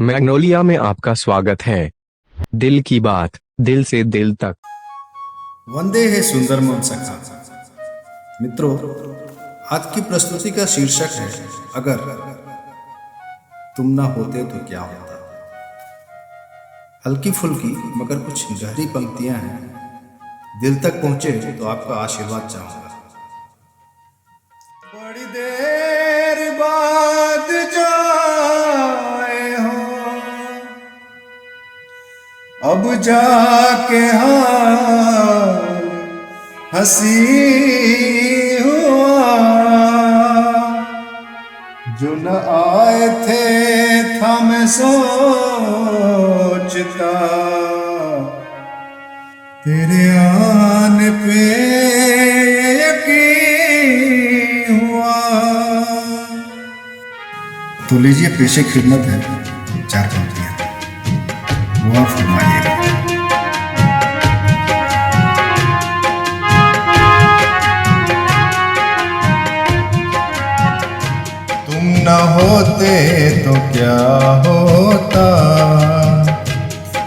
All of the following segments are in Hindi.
मैग्नोलिया में आपका स्वागत है। दिल की बात, दिल से दिल तक। वंदे है सुंदरम सखा। मित्रों, आज की प्रस्तुति का शीर्षक है अगर तुम ना होते तो क्या होता। हल्की फुल्की मगर कुछ गहरी पंक्तियां हैं, दिल तक पहुंचे तो आपका आशीर्वाद चाहूंगा। बड़ी देर बाद जाए हो, अब जाके हाल हंसी हुआ। जो न आए थे था मैं सोचता, तेरे आने पे यकीन हुआ। तो लीजिए पेशे खिदमत है चार पंक्तियां, वो आप फरमाइएगा। तुम न होते तो क्या होता,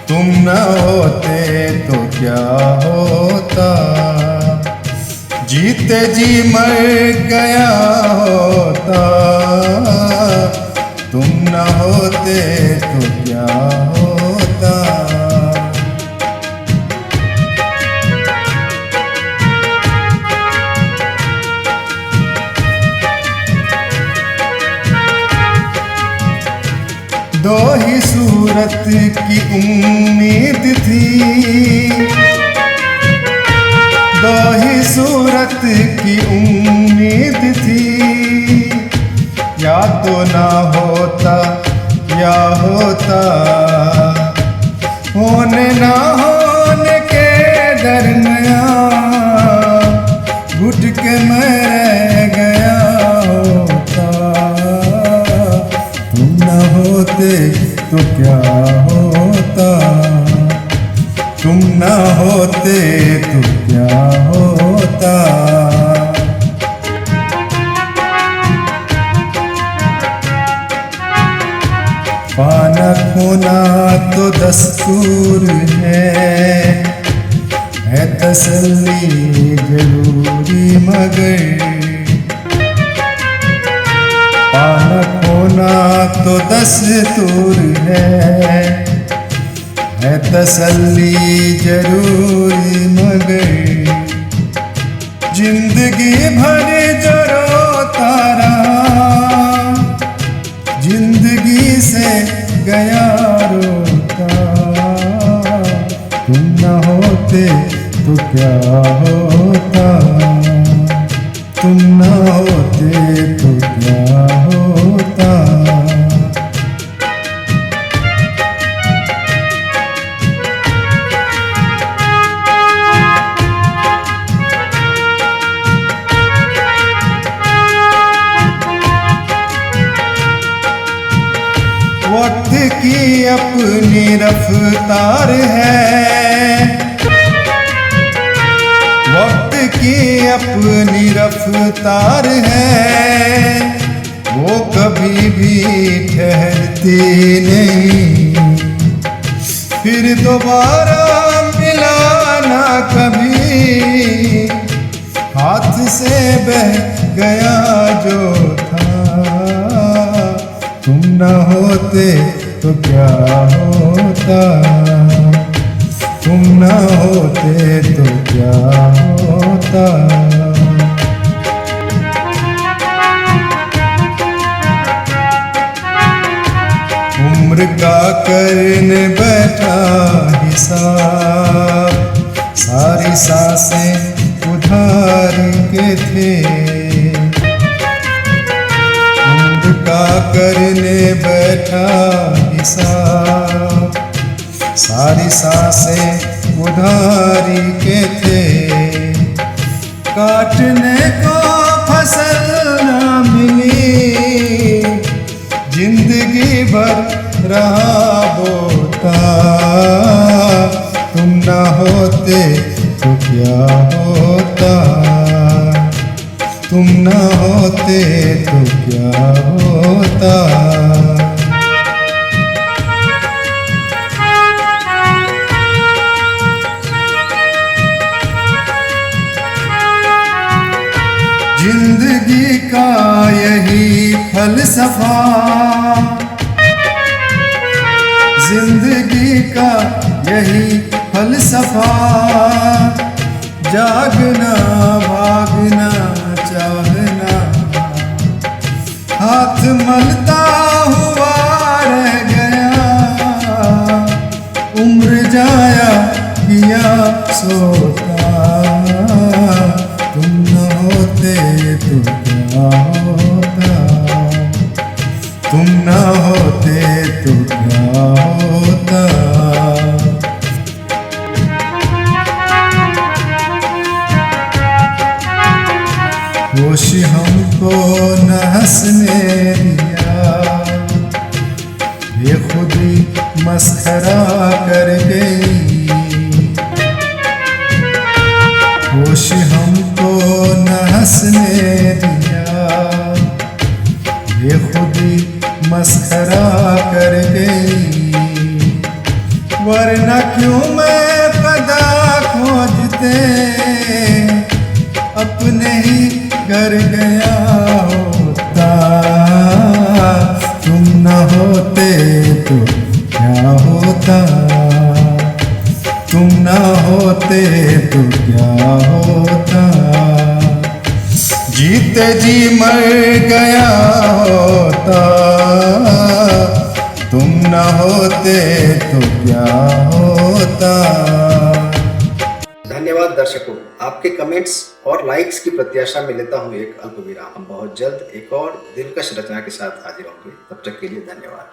तुम न होते तो क्या होता। जीते जी मर गया होता, तुम न होते तो क्या होता। दो ही सूरत की उम्मीद थी, दो ही सूरत की उम्मीद थी। या तो ना होता या होता, होने ना होने के दरमियान घुट के मैं रह गया होता। तुम न होते तो क्या होता, तुम न होते तो क्या होता। पाना खोना तो दस्तूर है तसल्ली जरूरी मगर। पाना खोना तो दस्तूर है तसल्ली जरूरी मगर। जिंदगी भर जो रोता रहा, जिंदगी से गया रोता। तुम न होते तो क्या होता, तुम न होते तो क्या होता। वक्त की अपनी रफ्तार है, वक्त की अपनी रफ्तार है। वो कभी भी ठहरती नहीं, फिर दोबारा मिलाना कभी। हाथ से बह गया जो था, तुम न होते तो क्या होता, तुम न होते तो क्या होता। उम्र का करने बैठा हिसाब, सारी सांसें उधार के थे। का करने बैठा हिसाब, सारी सांसें उधारी के थे। काटने को फसल न मिली, जिंदगी भर रहा बोता। तुम न होते तो क्या होता, तुम न होते तो क्या होता। सफा, जिंदगी का यही फलसफा, जागना भागना चाहना, हाथ मलता हुआ रह गया, उम्र जाया किया सोता, तुम न होते तो क्या होता, तुम न होते तो क्या होता। होश हमको न हंसने दिया, बेखुदी मस्खरा कर गई, होश हमको न हंसने दिया, बेखुदी मस्खरा कर गई, वरना क्यों मैं पदा खोजते अपने ही घर गया होता, तुम न होते तो क्या होता, तुम न होते तो क्या होता, जीते जी मर गया होता, तुम न होते तो क्या होता। धन्यवाद दर्शकों, आपके कमेंट्स और लाइक्स की प्रत्याशा में लेता हूं एक अल्प विराम। हम बहुत जल्द एक और दिलकश रचना के साथ हाजिर होंगे। तब तक के लिए धन्यवाद।